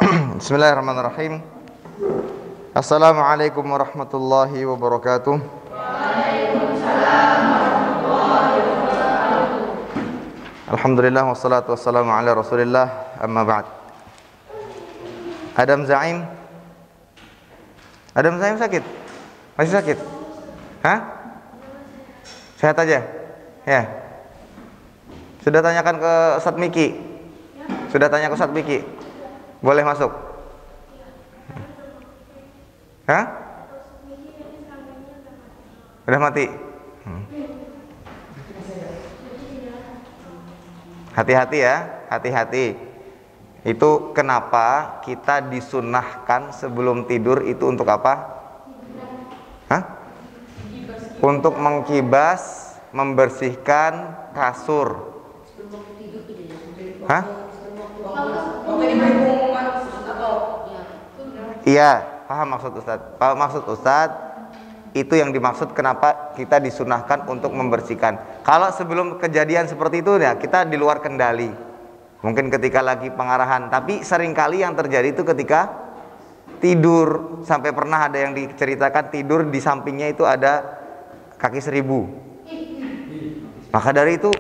Bismillahirrahmanirrahim. Assalamualaikum warahmatullahi wabarakatuh. Alhamdulillah wassalatu wassalamu ala Rasulillah, amma ba'd. Adam Zaim sakit? Masih sakit? Hah? Sehat aja? Ya. Sudah tanyakan ke Ustadz Miki? Sudah tanya ke Ustadz Miki? Boleh masuk? Hah? Udah mati? Hati-hati ya, hati-hati. Itu kenapa kita disunahkan sebelum tidur itu untuk apa? Hah? Untuk mengkibas, membersihkan kasur. Hah? Iya, paham maksud Ustadz. Kalau maksud Ustadz, itu yang dimaksud kenapa kita disunahkan untuk membersihkan. Kalau sebelum kejadian seperti itu ya kita di luar kendali. Mungkin ketika lagi pengarahan, tapi seringkali yang terjadi itu ketika tidur. Sampai pernah ada yang diceritakan tidur di sampingnya itu ada kaki 1000. Maka dari itu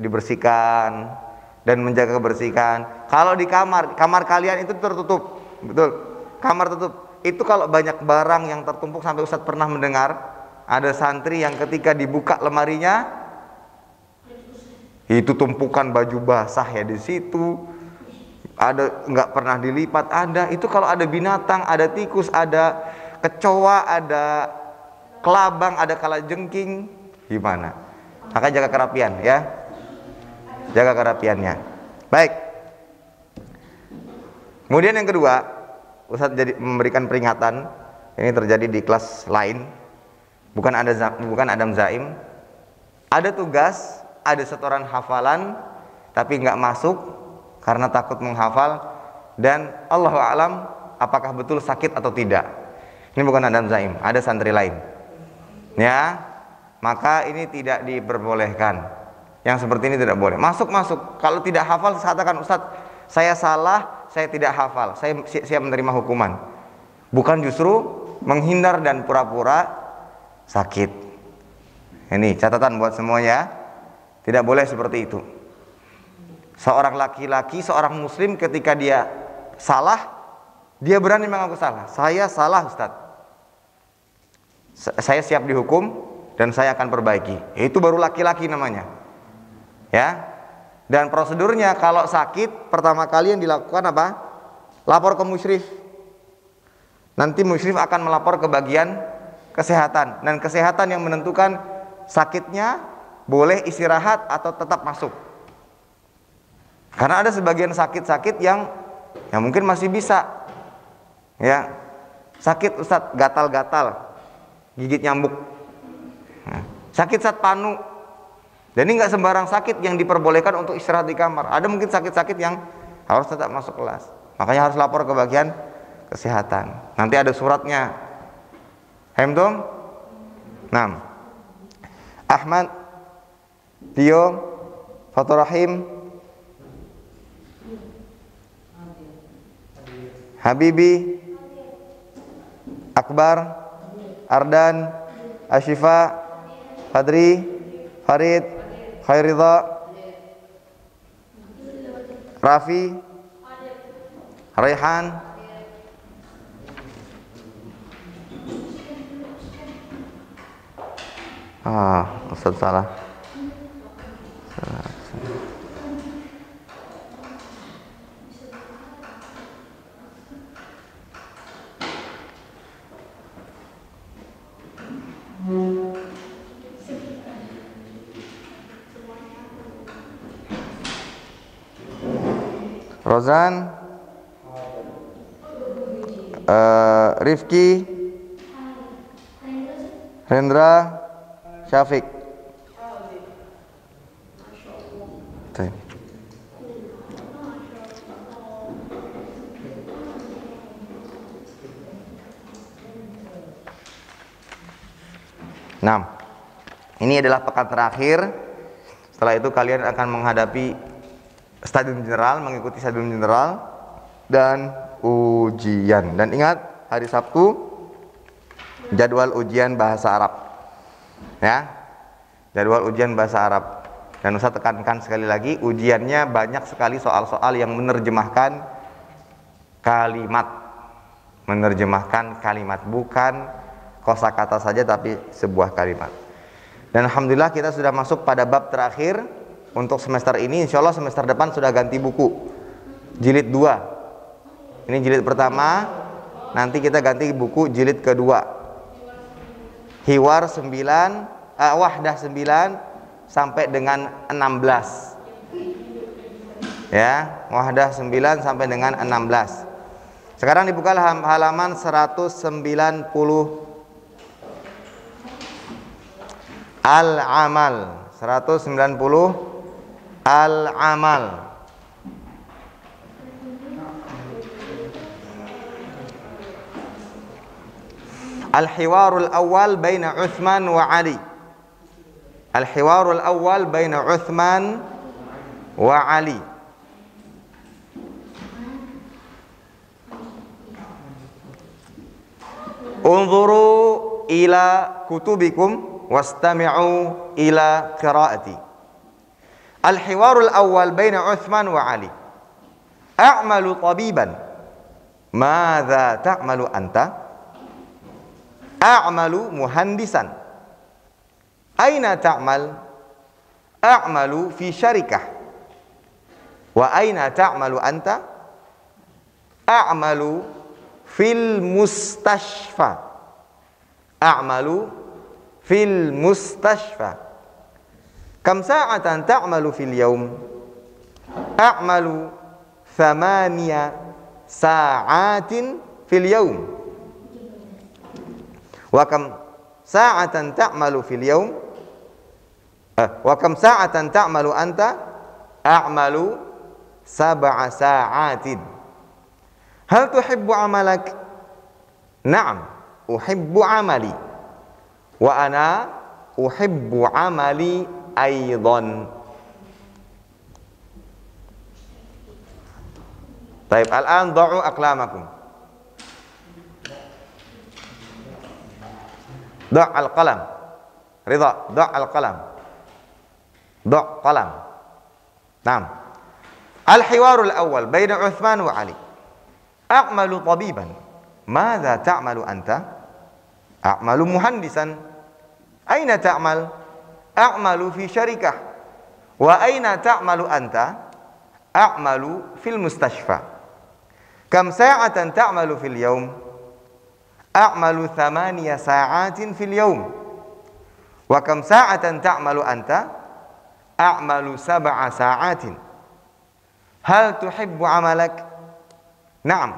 dibersihkan dan menjaga kebersihan. Kalau di kamar kalian itu tertutup, betul. Kamar tutup. Itu kalau banyak barang yang tertumpuk, sampai Ustadz pernah mendengar ada santri yang ketika dibuka lemarinya itu tumpukan baju basah ya di situ. Ada nggak pernah dilipat, ada. Itu kalau ada binatang, ada tikus, ada kecoa, ada kelabang, ada kalajengking, gimana? Maka jaga kerapian ya. Jaga kerapiannya. Baik. Kemudian yang kedua, Ustadz jadi memberikan peringatan. Ini terjadi di kelas lain, bukan Adam Zaim. Ada tugas, ada setoran hafalan, tapi nggak masuk karena takut menghafal. Dan Allahu a'lam apakah betul sakit atau tidak. Ini bukan Adam Zaim, ada santri lain. Ya, maka ini tidak diperbolehkan. Yang seperti ini tidak boleh. Masuk. Kalau tidak hafal, katakan Ustadz, saya salah, saya tidak hafal, saya siap menerima hukuman. Bukan justru menghindar dan pura-pura sakit. Ini catatan buat semuanya. Tidak boleh seperti itu. Seorang laki-laki, seorang muslim ketika dia salah, dia berani mengaku salah. Saya salah Ustadz, saya siap dihukum dan saya akan perbaiki. Itu baru laki-laki namanya. Ya. Dan prosedurnya kalau sakit, pertama kali yang dilakukan apa? Lapor ke musyrif. Nanti musyrif akan melapor ke bagian kesehatan. Dan kesehatan yang menentukan sakitnya boleh istirahat atau tetap masuk. Karena ada sebagian sakit-sakit yang mungkin masih bisa. Ya. Sakit Ustadz, gatal-gatal, gigit nyamuk. Sakit Ustadz panu. Dan ini nggak sembarang sakit yang diperbolehkan untuk istirahat di kamar. Ada mungkin sakit-sakit yang harus tetap masuk kelas. Makanya harus lapor ke bagian kesehatan. Nanti ada suratnya. Hamdum? 6. Ahmad, Tio, Fatur Rahim, Habibi, Akbar, Ardan, Ashifa, Fadri, Farid, Khairida, Rafi, Raihan, Ustaz salah. Rozan, Rifki, Hendra, Syafiq. Nah, ini adalah pekan terakhir. Setelah itu kalian akan menghadapi stadium general, mengikuti stadium general, dan ujian. Dan ingat, hari Sabtu jadwal ujian bahasa Arab. Ya. Jadwal ujian bahasa Arab. Dan Ustaz tekankan sekali lagi, ujiannya banyak sekali soal-soal yang menerjemahkan kalimat. Menerjemahkan kalimat, bukan kosakata saja tapi sebuah kalimat. Dan alhamdulillah kita sudah masuk pada bab terakhir untuk semester ini. Insya Allah semester depan sudah ganti buku, jilid 2. Ini jilid pertama, nanti kita ganti buku jilid kedua. Hiwar 9, Wahdah 9 sampai dengan 16. Ya, Wahdah 9 sampai dengan 16. Sekarang dibuka halaman 190. Al-amal 190. Al-amal. Al-hiwarul awal baina Uthman wa Ali. Al-hiwarul awal baina Uthman wa Ali. Unzuru ila kutubikum wastami'u ila qiraati. Al-hiwarul awal baina Uthman wa Ali. A'malu tabiban. Madza ta'malu anta? A'malu muhandisan. Aina ta'mal? A'malu fi syarikah. Wa aina ta'malu anta? A'malu fil mustashfa. A'malu fil mustashfa. Kam sa'atan ta'malu fil yawm? A'malu 8 sa'atin fil yawm. Wa kam sa'atan ta'malu fil yawm? Wa kam sa'atan ta'malu anta? A'malu 7 sa'atin. Hal tuhibbu amalak? Na'am, uhibbu amali. Wa ana uhibbu amali aidan. Baik, al-an da'u aqlamakum. Da' al-qalam. Ridha, da' al-qalam. Da' qalam. Naam. Al-hiwarul awal baina Uthman wa Ali. A'malu tabiban. Madza ta'malu anta? A'malu muhandisan. Aina ta'mal? A'malu fi syarikah. Wa aina ta'malu anta? A'malu fil mustashfa. Kam sa'atan ta'malu fil yawm? A'malu 8 sa'atin fil yawm. Wa kam sa'atan ta'malu anta? A'malu 7 sa'atin. Hal tuhibbu amalak? Na'am,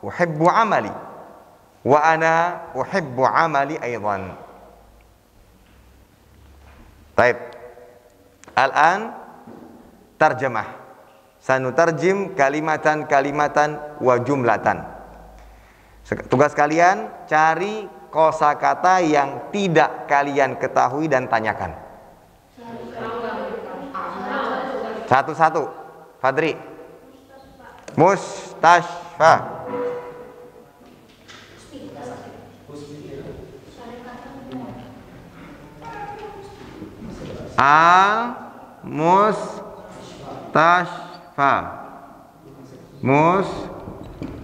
uhibbu amali. Wa ana uhibbu amali aidan. Baik. Al-an tarjamah. Sanutarjim kalimatan wa jumlatan. Tugas kalian cari kosakata yang tidak kalian ketahui dan tanyakan. Satu-satu. Fadri. Mustashfa. Mustashfa. Mustashfa.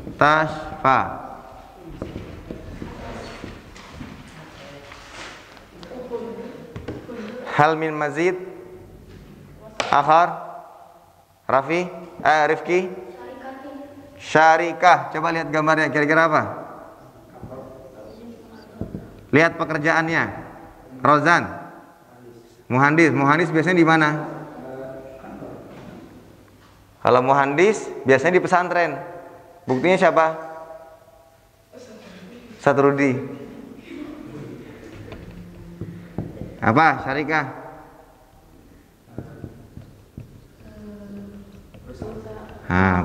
Hal min mazid? Akhar? Rafi? Rifki? Syarikah. Coba lihat gambarnya, kira-kira apa? Lihat pekerjaannya. Rozan. Muhandis. Muhandis biasanya di mana? Kalau muhandis biasanya di pesantren. Buktinya siapa? Satrudi. Apa? Syarikah?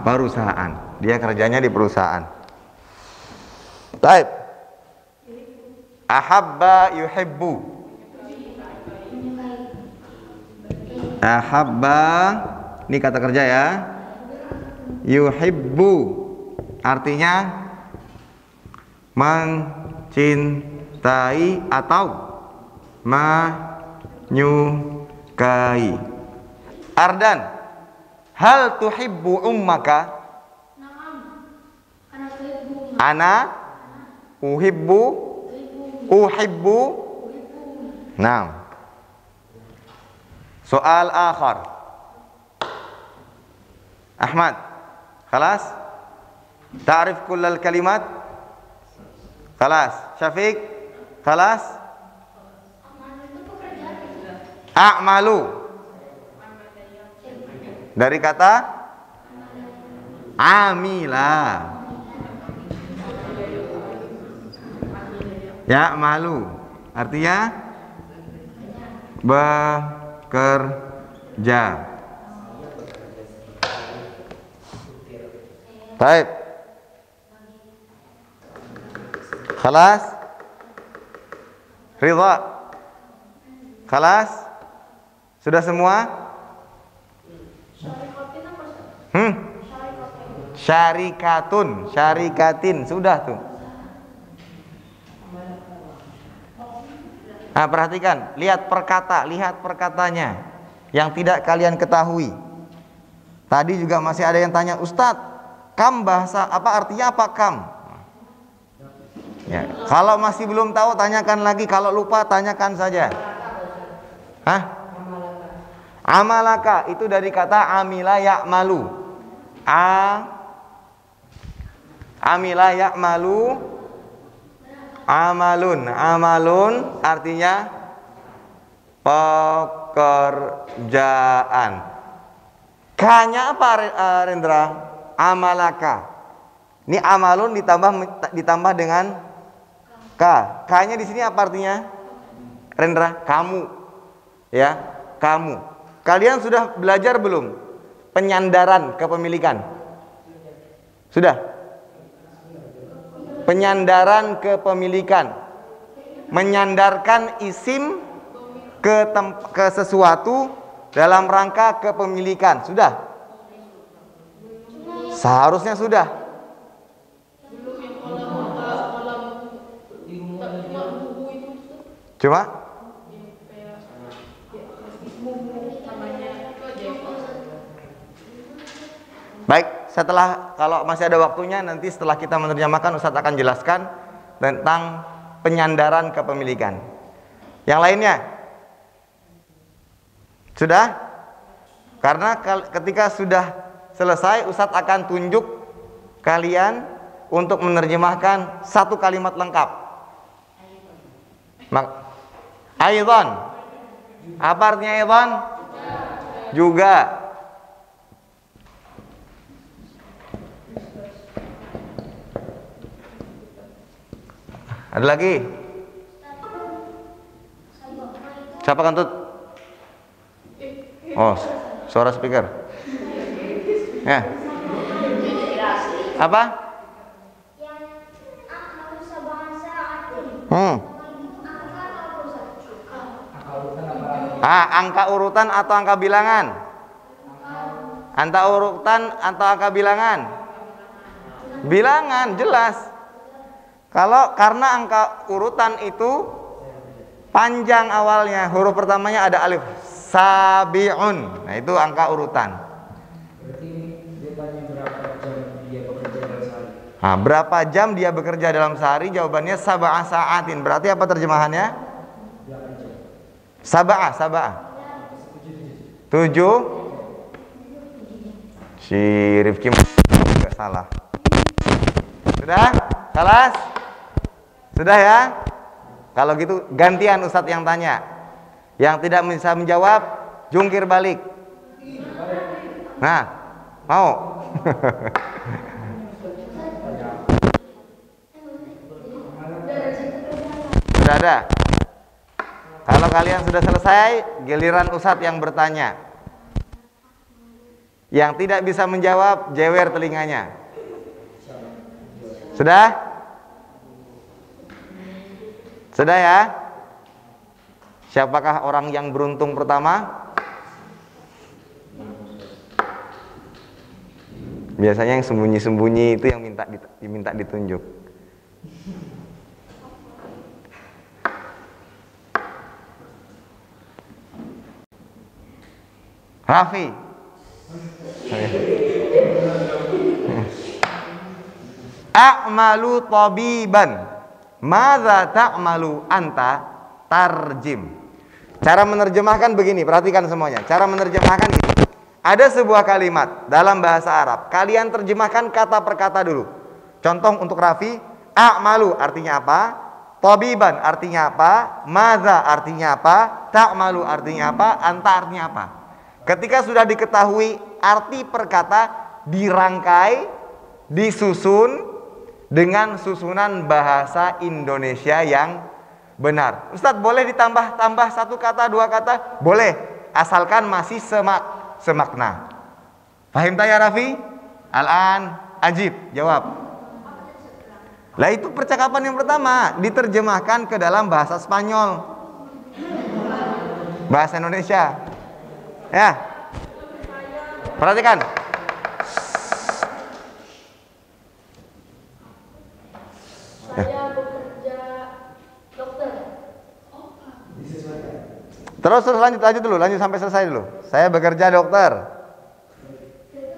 Perusahaan. Dia kerjanya di perusahaan. Taib. Ahabba yuhibbu. Ahabba, ini kata kerja ya. Yuhibbu. artinya mencintai atau menyukai. Ardan, hal tuhibbu ummaka? Ana uhibbu. Nah, soal akhar. Ahmad, khalas? Ta'rif kullal kalimat? Khalas. Syafiq, khalas? A'malu. Dari kata amila. Ya, malu. Artinya bekerja. Baik. Khalas? Ridha? Khalas? Sudah semua? Syarikatun, syarikatin, sudah tuh. Nah, perhatikan, lihat perkatanya yang tidak kalian ketahui. Tadi juga masih ada yang tanya, Ustadz, kam bahasa apa, artinya apa kam? Ya, kalau masih belum tahu tanyakan lagi, kalau lupa tanyakan saja. Hah? Amalaka itu dari kata amila ya'malu. Amila ya'malu. Amalun artinya pekerjaan. K-nya apa, Rendra? Amalaka. Ini amalun ditambah dengan K. K-nya di sini apa artinya? Rendra, kamu. Ya, kamu. Kalian sudah belajar belum penyandaran kepemilikan? Sudah? Penyandaran kepemilikan, menyandarkan isim ke sesuatu dalam rangka kepemilikan. Sudah? Seharusnya sudah. Cuma? Baik, kalau masih ada waktunya, nanti setelah kita menerjemahkan, Ustadz akan jelaskan tentang penyandaran kepemilikan. Yang lainnya? Sudah? Karena ketika sudah selesai, Ustadz akan tunjuk kalian untuk menerjemahkan satu kalimat lengkap. Aidan. Apa artinya aidan? Juga. Ada lagi? Siapa kantut? Oh, suara speaker. Ya. Apa? Angka urutan atau angka bilangan? Angka urutan atau angka bilangan? Bilangan, jelas. Karena angka urutan itu panjang awalnya, huruf pertamanya ada alif, sabi'un. Nah, itu angka urutan. Berapa jam dia bekerja dalam sehari? Jawabannya sab'a sa'atin. Berarti apa terjemahannya? Sab'a. 7. Si Rifki enggak salah. Sudah? Kelas? Sudah ya? Kalau gitu gantian Ustadz yang tanya. Yang tidak bisa menjawab, jungkir balik. Nah, mau? Sudah ada? Kalau kalian sudah selesai, giliran Ustadz yang bertanya. Yang tidak bisa menjawab, jewer telinganya. Sudah? Sudah ya? Siapakah orang yang beruntung pertama? Biasanya yang sembunyi-sembunyi itu yang diminta ditunjuk. Raffi. A'malu tabiban. Madza ta'malu anta? Tarjim. Cara menerjemahkan begini, perhatikan semuanya. Cara menerjemahkan gini. Ada sebuah kalimat dalam bahasa Arab. Kalian terjemahkan kata per kata dulu. Contoh untuk Raffi, a'malu artinya apa? Tabiban artinya apa? Madza artinya apa? Ta'malu artinya apa? Anta artinya apa? Ketika sudah diketahui arti per kata, dirangkai, disusun dengan susunan bahasa Indonesia yang benar. Ustadz, boleh ditambah satu kata, dua kata? Boleh, asalkan masih semakna. Fahim tak ya Raffi? Al-an ajib, jawab. Lah itu percakapan yang pertama, diterjemahkan ke dalam bahasa Spanyol, bahasa Indonesia. Ya, perhatikan. Saya bekerja dokter. Terus lanjut dulu, lanjut sampai selesai dulu. Saya bekerja dokter.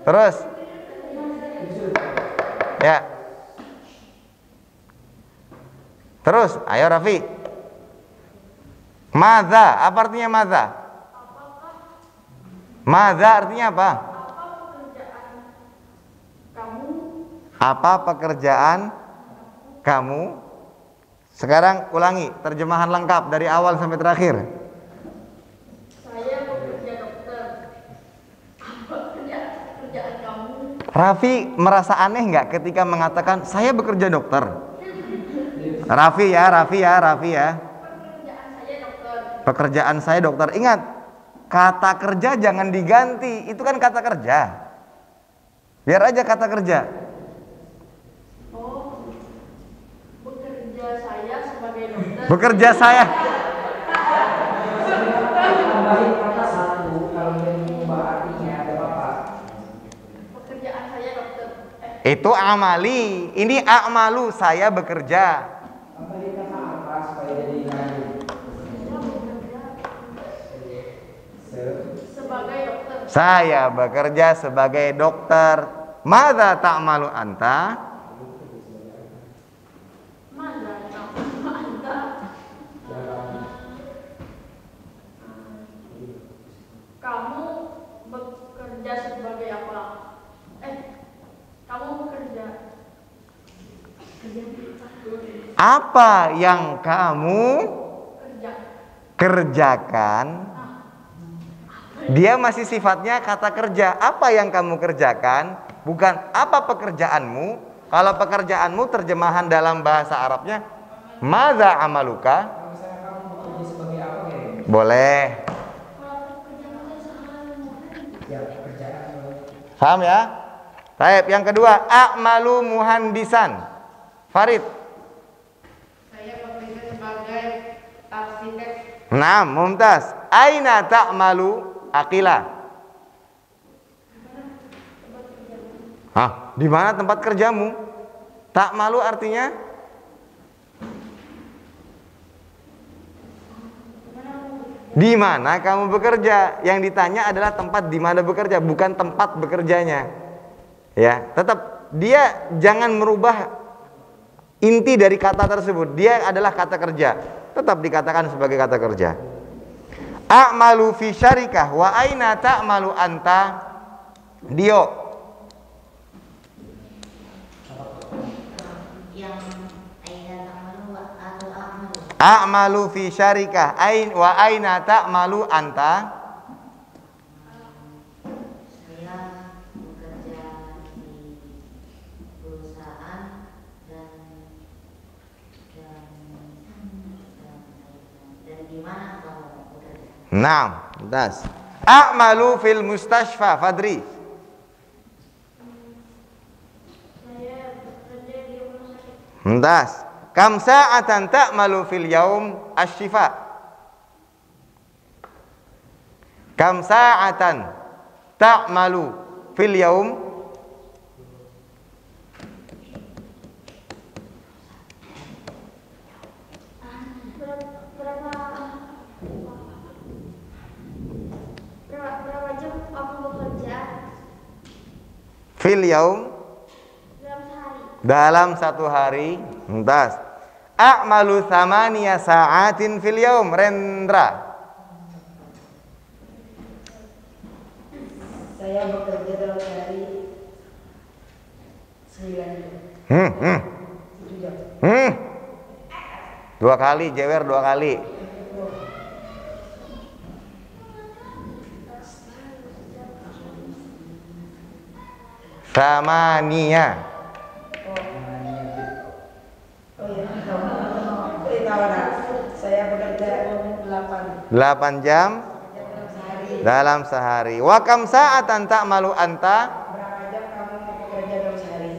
Terus, ya. Terus, ayo Raffi. Madza, apa artinya madza? Madza artinya apa? Apa pekerjaan kamu? Sekarang ulangi terjemahan lengkap dari awal sampai terakhir. Saya bekerja dokter. Apa pekerjaan kamu? Raffi merasa aneh nggak ketika mengatakan saya bekerja dokter? Raffi ya. Pekerjaan saya dokter. Pekerjaan saya dokter. Ingat, kata kerja jangan diganti. Itu kan kata kerja. Biar aja kata kerja. Oh, bekerja saya sebagai dokter. Bekerja saya. Pekerjaan saya dokter. Itu amali. Ini a'malu, saya bekerja. Sebagai dokter. Saya bekerja sebagai dokter. Madza ta'malu anta? Mana kamu Anda? Kamu bekerja sebagai apa? Kamu bekerja. Apa yang kamu Kerja. kerjakan? Dia masih sifatnya kata kerja. Apa yang kamu kerjakan? Bukan apa pekerjaanmu. Kalau pekerjaanmu terjemahan dalam bahasa Arabnya madza amaluka? Boleh. Paham ya? Baik, yang kedua, a'malu muhandisan. Farid. Saya bekerja sebagai arsitek. Nah, mumtaz. Aina ta'malu Aqila? Hah, di mana tempat kerjamu? Ta'malu artinya? Di mana kamu bekerja? Yang ditanya adalah tempat di mana bekerja, bukan tempat bekerjanya. Ya, tetap dia jangan merubah inti dari kata tersebut. Dia adalah kata kerja. Tetap dikatakan sebagai kata kerja. A'malu fi syarikah wa aina ta'malu anta? Dio. Yang aina ta'malu atau a'malu. A'malu fi syarikah wa aina ta'malu anta? Saya bekerja di perusahaan dan di mana kamu bekerja? Naam, das. A'malu fil mustashfa, Fadri. Saya bekerja di rumah sakit. Das. Kam sa'atan ta'malu fil yaum asy-syifa? Kam sa'atan ta'malu fil yaum Fil yaum, dalam satu hari. Entas. A'malu thamaniya sa'atin fil yaum. Rendra. Saya bekerja dalam sehari 9 jam. 7 jam. 2 kali, jewer 2 kali. Thamaniya. Saya bekerja 8 jam dalam sehari. Wa kam sa'atan ta'malu anta? Berapa jam kamu bekerja dalam sehari?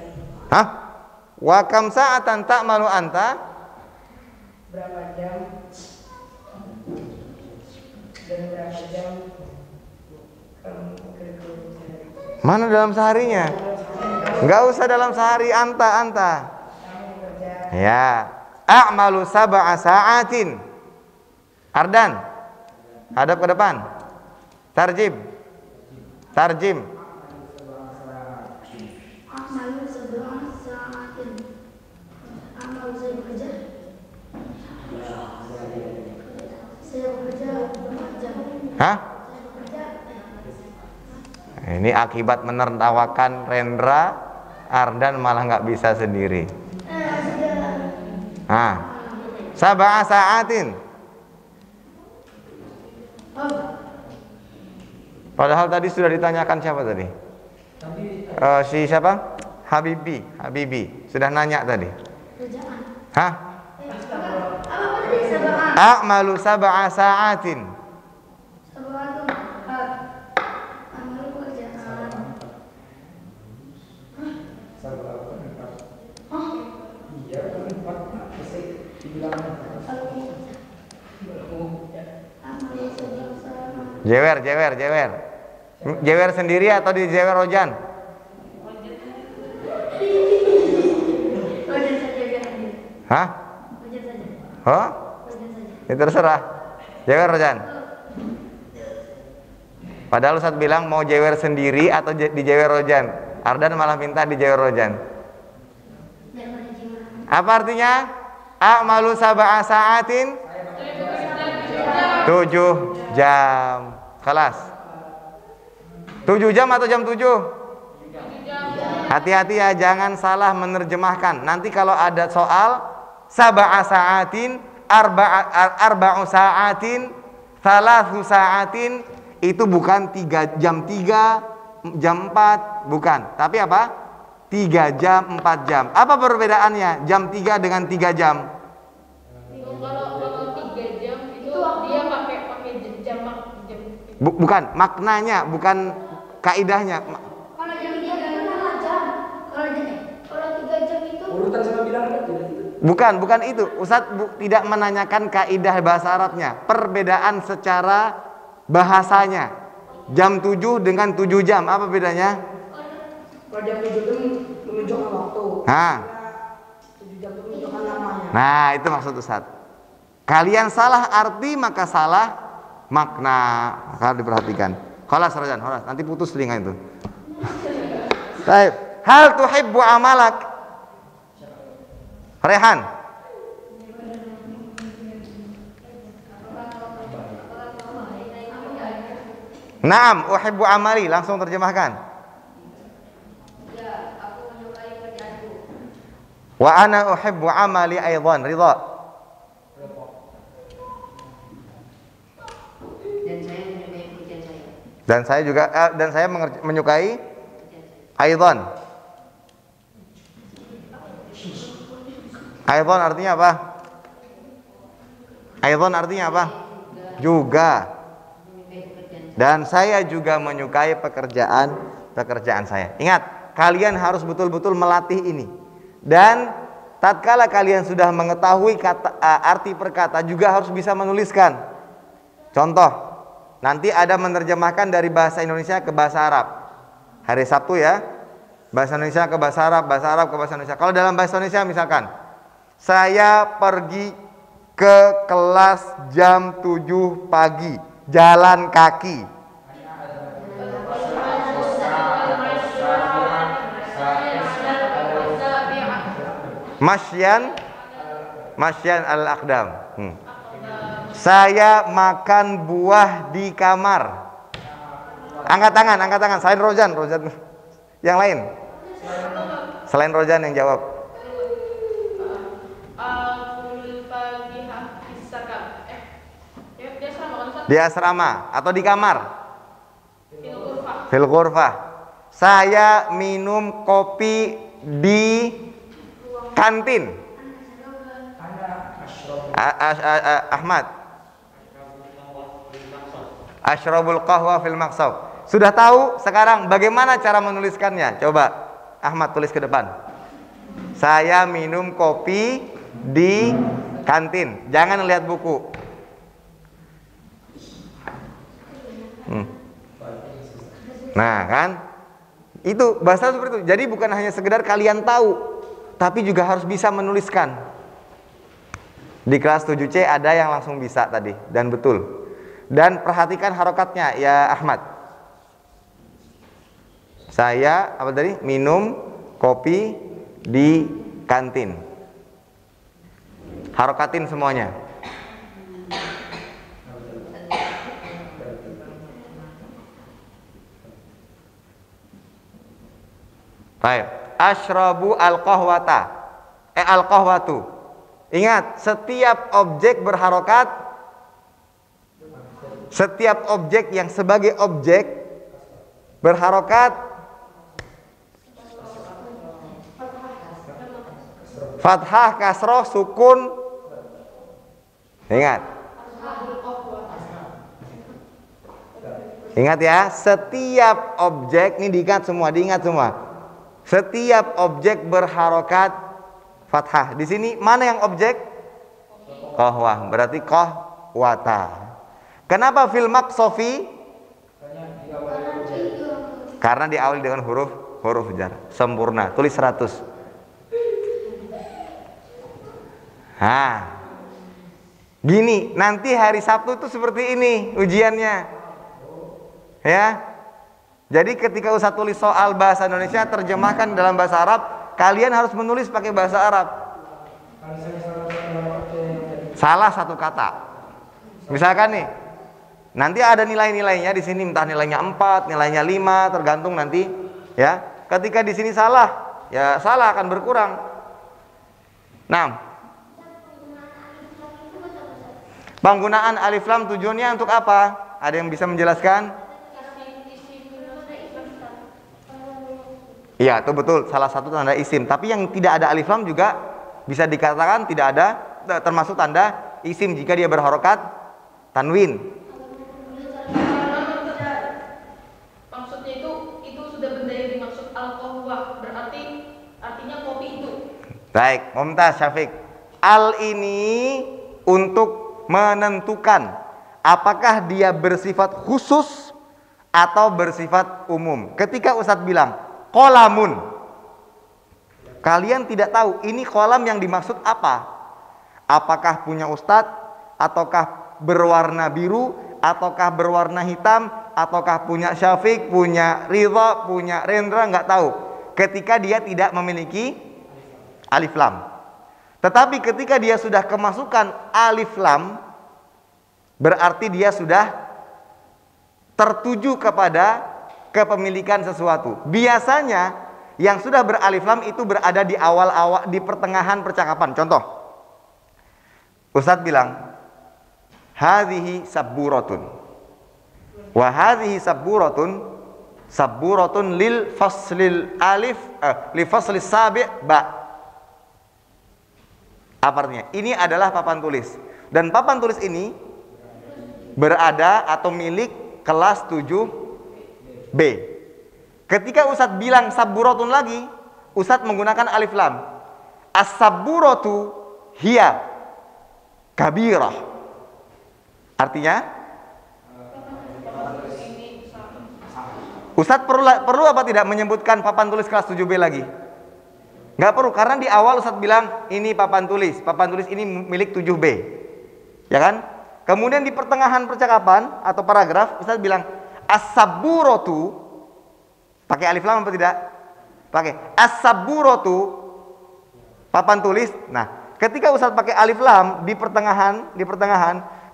Hah? Wa kam sa'atan ta'malu anta? Berapa jam? Dan berapa jam kamu bekerja dalam sehari? Mana dalam seharinya? Enggak usah dalam sehari, anta. Kamu bekerja Ya. A'malu sab'a sa'atin. Ardan, hadap ke depan. Tarjim. Amalu sebelah saatin. Amal saya bekerja. Saya bekerja 4 jam. Hah? Saya bekerja. Ini akibat menertawakan Rendra, Ardan malah nggak bisa sendiri. Sab'a sa'atin. Padahal tadi sudah ditanyakan siapa tadi? Si siapa? Habibi. Sudah nanya tadi. Kerjaan. Hah? Apa tadi sabah? A'malu sab'a sa'atin. Sabah itu amal pekerjaan. Jewer. Jewer sendiri atau di jewer Rojan? Wajar saja biar hadir. Hah? Wajar saja. Oh? Wajar saja. Ya terserah. Jewer Rojan. Padahal Ustaz bilang mau jewer sendiri atau di jewer Rojan. Ardan malah minta di jewer Rojan. Daripada jiwa. Apa artinya? A'malu sab'a sa'atin 7 jam. Kelas 7 jam atau jam 7? Hati-hati ya, jangan salah menerjemahkan. Nanti kalau ada soal sab'a sa'atin, arba'u sa'atin, thalathu sa'atin, itu bukan 3 jam 3, jam 4, bukan. Tapi apa? 3 jam, 4 jam. Apa perbedaannya jam 3 dengan 3 jam? Kalau 3 jam itu dia pakai jam. Bukan, maknanya, bukan kaidahnya. Kalau jam 3 itu 4 jam. Kalau 3 jam itu urutan sama bilangan kan tidak gitu. Bukan itu. Ustadz tidak menanyakan kaidah bahasa Arabnya. Perbedaan secara bahasanya. Jam 7 dengan 7 jam, apa bedanya? Kalau jam 7 itu menunjukkan waktu. 7 jam itu menunjukkan namanya. Nah, itu maksud Ustadz. Kalian salah arti maka salah makna. Harus diperhatikan. Khalas Rajan, nanti putus telinga itu. Baik. Hal tuhibbu amalak? Rehan. Naam, uhibbu amali, langsung terjemahkan. ya aku menyukai kerjaanku. Wa ana uhibbu amali aidan, ridha. Dan saya menyukai pekerjaan saya. Dan saya menyukai aidan. Aidan artinya apa? Aidan artinya apa? Juga. Dan saya juga menyukai pekerjaan saya. Ingat, kalian harus betul-betul melatih ini. Dan tatkala kalian sudah mengetahui arti perkata, juga harus bisa menuliskan. Contoh, nanti ada menerjemahkan dari bahasa Indonesia ke bahasa Arab. Hari Sabtu ya, bahasa Indonesia ke bahasa Arab ke bahasa Indonesia. Kalau dalam bahasa Indonesia misalkan, saya pergi ke kelas jam 7 pagi, jalan kaki. Masyan al-aqdam. Saya makan buah di kamar. Angkat tangan. Selain Rojan. Yang lain. Selain Rojan yang jawab. Di asrama atau di kamar? Fil ghurfah. Saya minum kopi di kantin. Ahmad. Ashrabul qahwa fil maqsab. Sudah tahu sekarang bagaimana cara menuliskannya? Coba Ahmad tulis ke depan. Saya minum kopi di kantin. Jangan lihat buku. Nah kan, itu bahasa seperti itu. Jadi bukan hanya sekedar kalian tahu, tapi juga harus bisa menuliskan. Di kelas 7C ada yang langsung bisa tadi, dan betul. Dan perhatikan harokatnya ya Ahmad. Saya apa tadi? Minum kopi di kantin. Harokatin semuanya. Baik, asyrabu al-qahwata. Al-qahwatu. Ingat, setiap objek berharokat, setiap objek yang sebagai objek berharokat, fathah, kasroh, sukun. Ingat. Ingat ya, setiap objek, ini diingat semua. Setiap objek berharokat fathah. Di sini mana yang objek? Qahwah, berarti qahwata. Kenapa fil maqsofi? Karena diawali dengan huruf jar. Sempurna. Tulis 100. Gini, nanti hari Sabtu itu seperti ini ujiannya. Ya. Jadi ketika Ustaz tulis soal bahasa Indonesia terjemahkan dalam bahasa Arab, kalian harus menulis pakai bahasa Arab. Salah satu kata. Misalkan nih, nanti ada nilai-nilainya di sini, entah nilainya 4, nilainya 5, tergantung nanti, ya. Ketika di sini salah, ya salah akan berkurang. Nah, penggunaan alif lam tujuannya untuk apa? Ada yang bisa menjelaskan? Iya, itu betul, salah satu tanda isim. Tapi yang tidak ada alif lam juga bisa dikatakan tidak ada, termasuk tanda isim jika dia berharokat tanwin. Maksudnya itu sudah benda yang dimaksud al-qahwah, berarti artinya kopi itu. Baik, Mumtaz, Syafiq. Al ini untuk menentukan apakah dia bersifat khusus atau bersifat umum. Ketika Ustadz bilang qolamun, kalian tidak tahu ini kolam yang dimaksud apa. Apakah punya Ustadz, ataukah berwarna biru, ataukah berwarna hitam, ataukah punya Syafiq, punya Ridha, punya Rendra, nggak tahu. Ketika dia tidak memiliki alif lam. Tetapi ketika dia sudah kemasukan alif lam, berarti dia sudah tertuju kepada kepemilikan sesuatu. Biasanya yang sudah beralif lam itu berada di awal-awal, di pertengahan percakapan. Contoh, Ustadz bilang hadhihi sabburatun wa hadhihi sabburatun lil faslil alif li faslis sabi' ba. Apa artinya? Ini adalah papan tulis, dan papan tulis ini berada atau milik kelas 7B. Ketika Ustadz bilang sabburatun lagi, Ustadz menggunakan alif lam. As-sabburatu hiya kabirah. Artinya Ustadz perlu apa tidak menyebutkan papan tulis kelas 7B lagi? Nggak perlu, karena di awal Ustadz bilang ini papan tulis ini milik 7B, ya kan? Kemudian di pertengahan percakapan atau paragraf Ustadz bilang as-sabburatu, pakai alif lam apa tidak? Pakai. As-sabburatu papan tulis. Nah, ketika Ustadz pakai alif lam di pertengahan,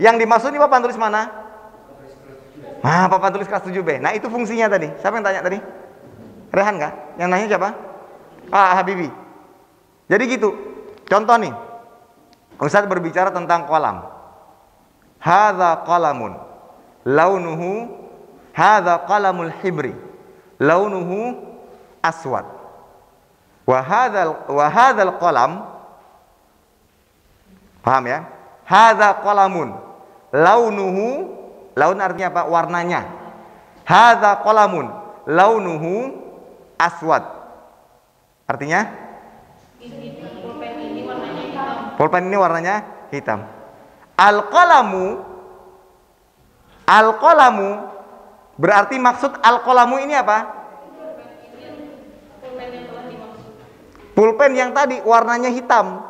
yang dimaksud ini papan tulis mana? Nah, papan tulis kelas 7B. Nah, itu fungsinya tadi. Siapa yang tanya tadi? Rehan kah? Yang nanya siapa? Habibi. Jadi gitu. Contoh nih. Ustadz berbicara tentang kolam. Hadza qalamun launuhu hadza qalamul hibri launuhu aswad. Wa hadzal qalam, paham ya? Hadza qalamun launuhu, laun artinya apa? Warnanya. Hadza qalamun launuhu aswad. Artinya? Pulpen ini warnanya hitam. Pulpen ini warnanya hitam. Al-qalamu berarti maksud al-qalamu ini apa? Pulpen yang telah dimaksud. Pulpen yang tadi warnanya hitam.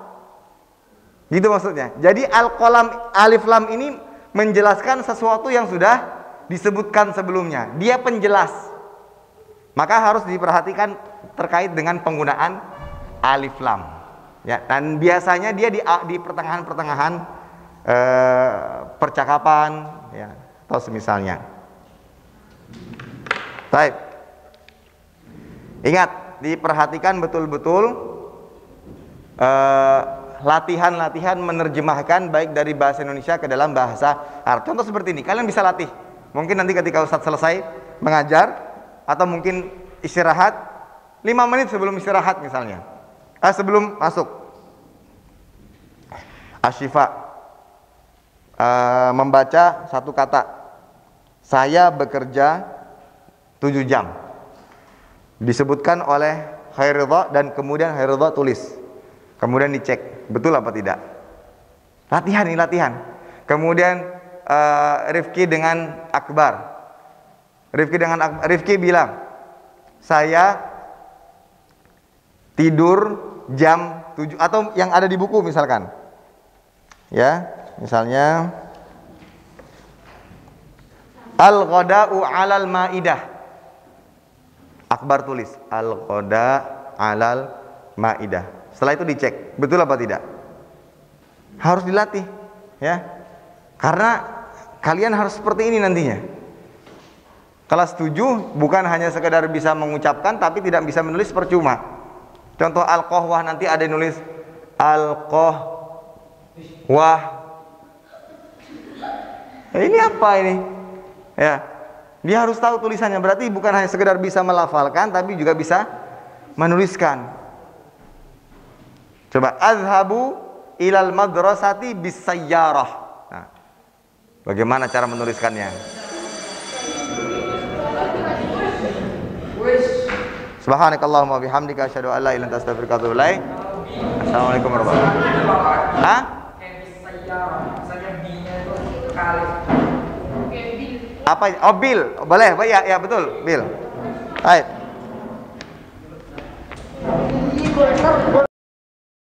Gitu maksudnya. Jadi al-qalam alif lam ini menjelaskan sesuatu yang sudah disebutkan sebelumnya. Dia penjelas. Maka harus diperhatikan terkait dengan penggunaan alif lam. Ya, dan biasanya dia di pertengahan-pertengahan percakapan, ya, atau semisalnya. Baik. Ingat, diperhatikan betul-betul latihan-latihan menerjemahkan baik dari bahasa Indonesia ke dalam bahasa Arab. Contoh seperti ini, kalian bisa latih. Mungkin nanti ketika Ustadz selesai mengajar, atau mungkin istirahat 5 menit sebelum istirahat misalnya, sebelum masuk. Asyifa, membaca satu kata, saya bekerja 7 jam, disebutkan oleh Khairidha, dan kemudian Khairidha tulis, kemudian dicek betul apa tidak. Latihan ini, latihan. Kemudian Rifki dengan Akbar, Rifki bilang, saya tidur jam 7, atau yang ada di buku misalkan, ya, misalnya al-ghada'u 'alal ma'idah. Akbar tulis al-ghada' 'alal ma'idah. Setelah itu dicek betul apa tidak. Harus dilatih, ya. Karena kalian harus seperti ini nantinya. Kelas 7 bukan hanya sekedar bisa mengucapkan tapi tidak bisa menulis, percuma. Contoh al-qahwah, nanti ada yang nulis al-qahwah. Ini apa ini? Ya, dia harus tahu tulisannya. Berarti bukan hanya sekedar bisa melafalkan, tapi juga bisa menuliskan. Coba, azhabu ilal madrasati bisayyarah. Nah, bagaimana cara menuliskannya? Subhanakallahumma bihamdika asyhadu an la ilaha illa anta astaghfiruka wa atubu ilaik. Assalamualaikum warahmatullahi wabarakatuh. Hah? Apa? Oh, bil. Boleh, ya betul, bil. Baik.